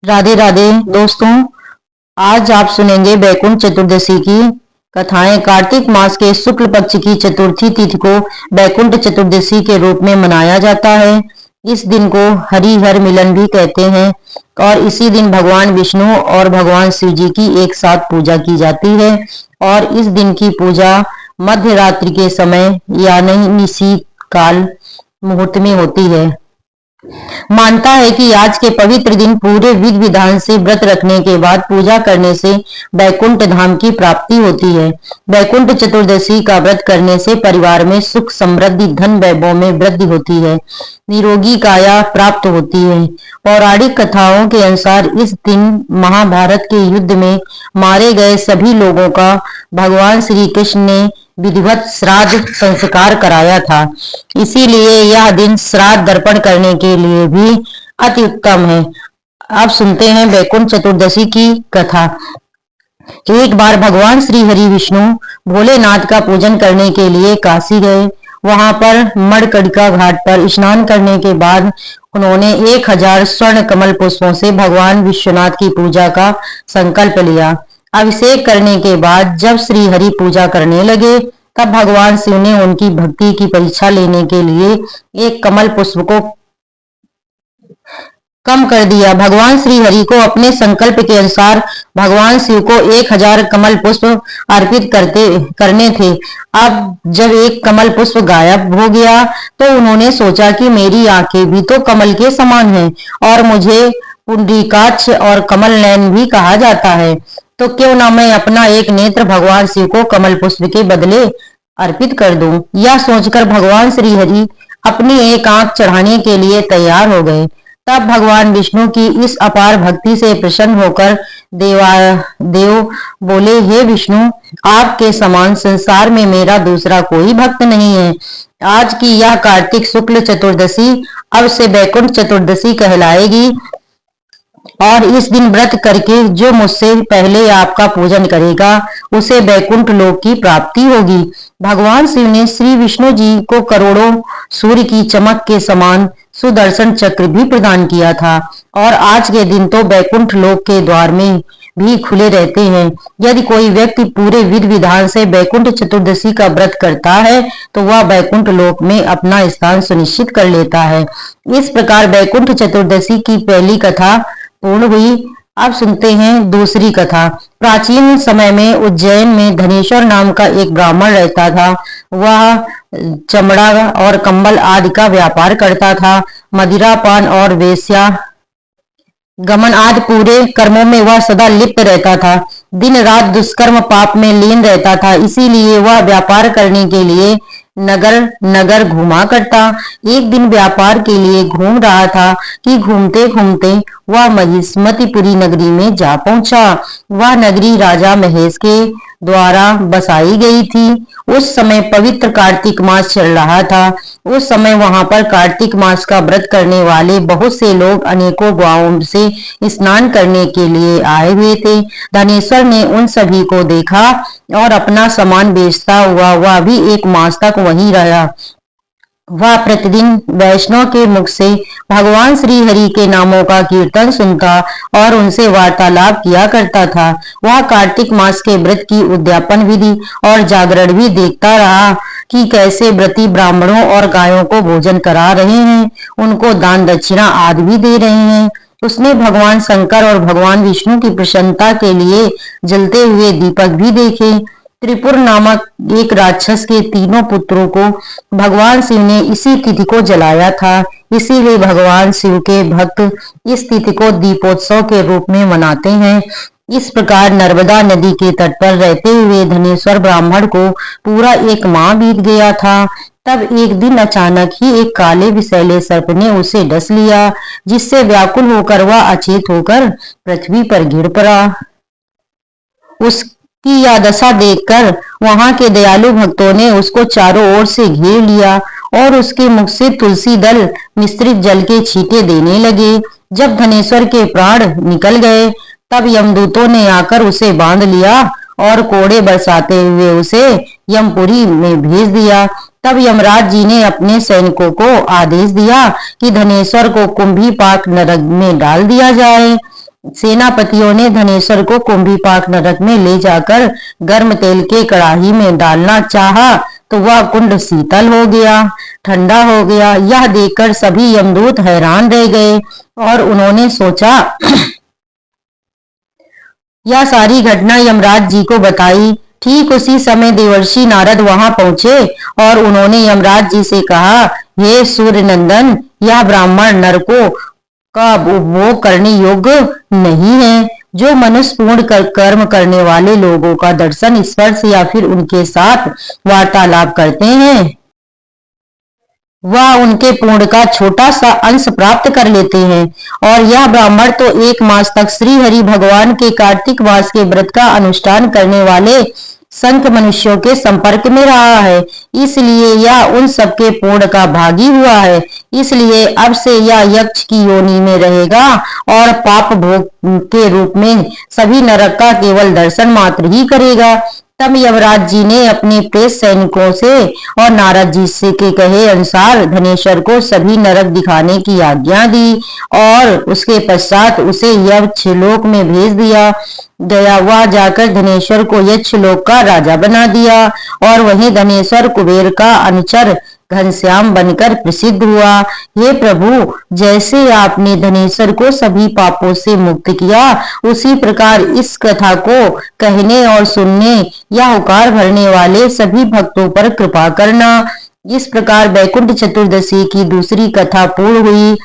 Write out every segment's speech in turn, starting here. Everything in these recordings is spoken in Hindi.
राधे राधे दोस्तों। आज आप सुनेंगे बैकुंठ चतुर्दशी की कथाएं। कार्तिक मास के शुक्ल पक्ष की चतुर्थी तिथि को बैकुंठ चतुर्दशी के रूप में मनाया जाता है। इस दिन को हरिहर मिलन भी कहते हैं और इसी दिन भगवान विष्णु और भगवान शिव जी की एक साथ पूजा की जाती है। और इस दिन की पूजा मध्य रात्रि के समय यानी निशी काल मुहूर्त में होती है। मानता है कि आज के पवित्र दिन पूरे विधि विधान से व्रत रखने के बाद पूजा करने से बैकुंठ धाम की प्राप्ति होती है। बैकुंठ चतुर्दशी का व्रत करने से परिवार में सुख समृद्धि धन वैभव में वृद्धि होती है, निरोगी काया प्राप्त होती है। पौराणिक कथाओं के अनुसार इस दिन महाभारत के युद्ध में मारे गए सभी लोगों का भगवान श्री कृष्ण ने विधिवत श्राद्ध संस्कार कराया था। इसीलिए यह दिन श्राद्ध दर्पण करने के लिए भी अति उत्तम है। अब सुनते हैं बैकुंठ चतुर्दशी की कथा। एक बार भगवान श्री हरि विष्णु भोलेनाथ का पूजन करने के लिए काशी गए। वहां पर मणकणिका घाट पर स्नान करने के बाद उन्होंने 1000 स्वर्ण कमल पुष्पों से भगवान विश्वनाथ की पूजा का संकल्प लिया। अभिषेक करने के बाद जब श्री हरि पूजा करने लगे तब भगवान शिव ने उनकी भक्ति की परीक्षा लेने के लिए एक कमल पुष्प को कम कर दिया। भगवान श्री हरि को अपने संकल्प के अनुसार भगवान शिव को 1000 कमल पुष्प अर्पित करने थे। अब जब एक कमल पुष्प गायब हो गया तो उन्होंने सोचा कि मेरी आंखें भी तो कमल के समान हैं और मुझे पुंडरीकाक्ष और कमल नयन भी कहा जाता है, तो क्यों ना मैं अपना एक नेत्र भगवान शिव को कमल पुष्प के बदले अर्पित कर दूं। यह सोचकर भगवान श्री हरि अपनी एक आंख चढ़ाने के लिए तैयार हो गए। तब भगवान विष्णु की इस अपार भक्ति से प्रसन्न होकर देव बोले, हे विष्णु, आपके समान संसार में मेरा दूसरा कोई भक्त नहीं है। आज की यह कार्तिक शुक्ल चतुर्दशी अब से बैकुंठ चतुर्दशी कहलाएगी और इस दिन व्रत करके जो मुझसे पहले आपका पूजन करेगा उसे बैकुंठ लोक की प्राप्ति होगी। भगवान शिव ने श्री विष्णु जी को करोड़ों सूर्य की चमक के समान सुदर्शन चक्र भी प्रदान किया था और आज के दिन तो बैकुंठ लोक के द्वार में भी खुले रहते हैं। यदि कोई व्यक्ति पूरे विधि विधान से बैकुंठ चतुर्दशी का व्रत करता है तो वह बैकुंठ लोक में अपना स्थान सुनिश्चित कर लेता है। इस प्रकार बैकुंठ चतुर्दशी की पहली कथा पूर्ण हुई। अब सुनते हैं दूसरी कथा। प्राचीन समय में उज्जैन में धनेश्वर नाम का एक ब्राह्मण रहता था। वह चमड़ा और कंबल आदि का व्यापार करता था। मदिरा पान और वेश्या गमन आदि पूरे कर्मों में वह सदा लिप्त रहता था। दिन रात दुष्कर्म पाप में लीन रहता था। इसीलिए वह व्यापार करने के लिए नगर नगर घूमा करता। एक दिन व्यापार के लिए घूम रहा था कि घूमते घूमते वह महिष्मतिपुरी नगरी में जा पहुंचा। वह नगरी राजा महेश के द्वारा बसाई गई थी। उस समय पवित्र कार्तिक मास चल रहा था। उस समय वहां पर कार्तिक मास का व्रत करने वाले बहुत से लोग अनेकों गांवों से स्नान करने के लिए आए हुए थे। धनेश्वर ने उन सभी को देखा और अपना सामान बेचता हुआ वह भी एक मास तक वहीं रहा। वह प्रतिदिन वैष्णव के मुख से भगवान श्री हरि के नामों का कीर्तन सुनता और उनसे वार्तालाप किया करता था। वह कार्तिक मास के व्रत की उद्यापन विधि और जागरण भी देखता रहा कि कैसे व्रती ब्राह्मणों और गायों को भोजन करा रहे हैं, उनको दान दक्षिणा आदि भी दे रहे हैं। उसने भगवान शंकर और भगवान विष्णु की प्रसन्नता के लिए जलते हुए दीपक भी देखे। त्रिपुर नामक एक राक्षस के तीनों पुत्रों को भगवान शिव ने इसी तिथि को जलाया था। इसीलिए भगवान शिव के भक्त इस तिथि को दीपोत्सव के रूप में मनाते हैं। इस प्रकार नर्मदा नदी के तट पर रहते हुए धनेश्वर ब्राह्मण को पूरा एक माह बीत गया था। तब एक दिन अचानक ही एक काले विषैले सर्प ने उसे डस लिया, जिससे व्याकुल होकर वह अचेत होकर पृथ्वी पर गिर पड़ा। उसकी यह दशा देखकर वहां के दयालु भक्तों ने उसको चारों ओर से घेर लिया और उसके मुख से तुलसी दल मिश्रित जल के छींटे देने लगे। जब धनेश्वर के प्राण निकल गए तब यमदूतों ने आकर उसे बांध लिया और कोड़े बरसाते हुए उसे यमपुरी में भेज दिया। तब यमराज जी ने अपने सैनिकों को आदेश दिया कि धनेश्वर को कुंभी पाक नरक में डाल दिया जाए। सेनापतियों ने धनेश्वर को कुंभीपाक नरक में ले जाकर गर्म तेल के कड़ाही में डालना चाहा तो वह कुंड शीतल हो गया, ठंडा हो गया। यह देखकर सभी यमदूत हैरान रह गए और उन्होंने सोचा यह सारी घटना यमराज जी को बताई। ठीक उसी समय देवर्षि नारद वहां पहुंचे और उन्होंने यमराज जी से कहा, हे सूर्य नंदन, यह ब्राह्मण नरकों का उपभोग करने योग्य नहीं है। जो मनुष्य पूर्ण कर्म करने वाले लोगों का दर्शन, स्पर्श या फिर उनके साथ वार्तालाप करते हैं वह उनके पुण्य का छोटा सा अंश प्राप्त कर लेते हैं। और यह ब्राह्मण तो 1 मास तक श्री हरि भगवान के कार्तिक मास के व्रत का अनुष्ठान करने वाले संत मनुष्यों के संपर्क में रहा है, इसलिए यह उन सबके पुण्य का भागी हुआ है। इसलिए अब से यह यक्ष की योनि में रहेगा और पाप भोग के रूप में सभी नरक का केवल दर्शन मात्र ही करेगा। तब यमराज जी ने अपने प्रेस सैनिकों से और नारद जी से के कहे अनुसार धनेश्वर को सभी नरक दिखाने की आज्ञा दी और उसके पश्चात उसे यक्षलोक में भेज दिया गया। वह जाकर धनेश्वर को यक्षलोक का राजा बना दिया और वहीं धनेश्वर कुबेर का अनुचर घनश्याम बनकर प्रसिद्ध हुआ। हे प्रभु, जैसे आपने धनेश्वर को सभी पापों से मुक्त किया, उसी प्रकार इस कथा को कहने और सुनने या हुकार भरने वाले सभी भक्तों पर कृपा करना। इस प्रकार वैकुंठ चतुर्दशी की दूसरी कथा पूर्ण हुई।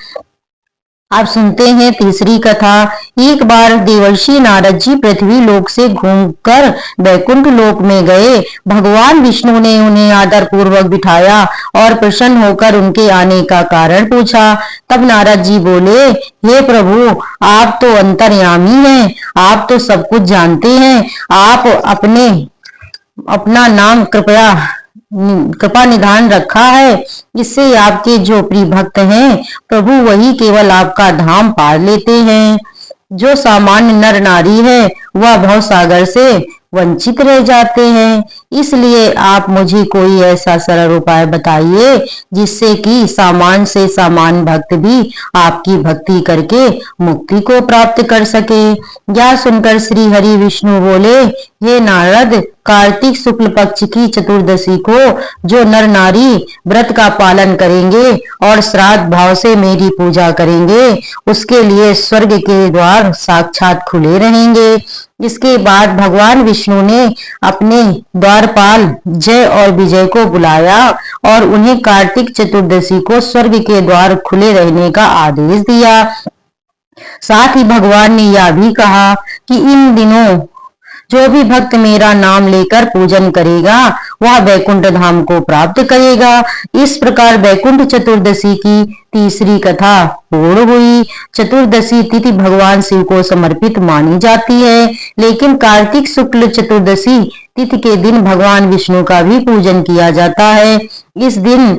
आप सुनते हैं तीसरी कथा। एक बार देवर्षि नारद जी पृथ्वी लोक से घूमकर वैकुंठ लोक में गए। भगवान विष्णु ने उन्हें आदर पूर्वक बिठाया और प्रसन्न होकर उनके आने का कारण पूछा। तब नारद जी बोले, हे प्रभु, आप तो अंतर्यामी हैं, आप तो सब कुछ जानते हैं। आप अपना नाम कृपा निधान रखा है, इससे आपके जो प्रिय भक्त हैं प्रभु वही केवल आपका धाम पार लेते हैं। जो सामान्य नर नारी है वह भव सागर से वंचित रह जाते हैं। इसलिए आप मुझे कोई ऐसा सरल उपाय बताइए जिससे कि सामान्य से सामान्य भक्त भी आपकी भक्ति करके मुक्ति को प्राप्त कर सके। यह सुनकर श्री हरि विष्णु बोले, हे नारद, कार्तिक शुक्ल पक्ष की चतुर्दशी को जो नर नारी व्रत का पालन करेंगे और श्राद्ध भाव से मेरी पूजा करेंगे, उसके लिए स्वर्ग के द्वार साक्षात खुले रहेंगे। इसके बाद भगवान विष्णु ने अपने द्वारपाल जय और विजय को बुलाया और उन्हें कार्तिक चतुर्दशी को स्वर्ग के द्वार खुले रहने का आदेश दिया। साथ ही भगवान ने यह भी कहा कि इन दिनों जो भी भक्त मेरा नाम लेकर पूजन करेगा वह वैकुंठ धाम को प्राप्त करेगा। इस प्रकार वैकुंठ चतुर्दशी की तीसरी कथा पूर्ण हुई। चतुर्दशी तिथि भगवान शिव को समर्पित मानी जाती है, लेकिन कार्तिक शुक्ल चतुर्दशी तिथि के दिन भगवान विष्णु का भी पूजन किया जाता है। इस दिन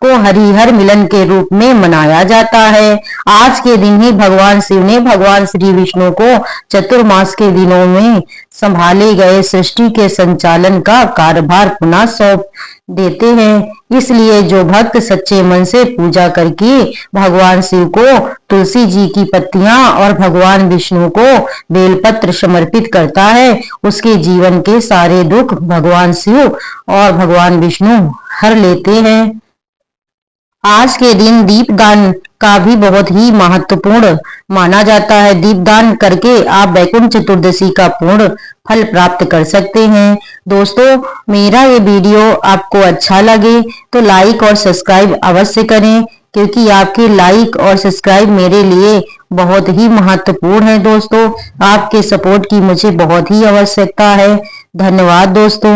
को हरिहर मिलन के रूप में मनाया जाता है। आज के दिन ही भगवान शिव ने भगवान श्री विष्णु को चतुर्मास के दिनों में संभाले गए सृष्टि के संचालन का कार्यभार पुनः सौंप देते हैं। इसलिए जो भक्त सच्चे मन से पूजा करके भगवान शिव को तुलसी जी की पत्तियां और भगवान विष्णु को बेलपत्र समर्पित करता है, उसके जीवन के सारे दुख भगवान शिव और भगवान विष्णु हर लेते हैं। आज के दिन दीपदान का भी बहुत ही महत्वपूर्ण माना जाता है। दीपदान करके आप वैकुंठ चतुर्दशी का पूर्ण फल प्राप्त कर सकते हैं। दोस्तों, मेरा ये वीडियो आपको अच्छा लगे तो लाइक और सब्सक्राइब अवश्य करें, क्योंकि आपके लाइक और सब्सक्राइब मेरे लिए बहुत ही महत्वपूर्ण है। दोस्तों, आपके सपोर्ट की मुझे बहुत ही आवश्यकता है। धन्यवाद दोस्तों।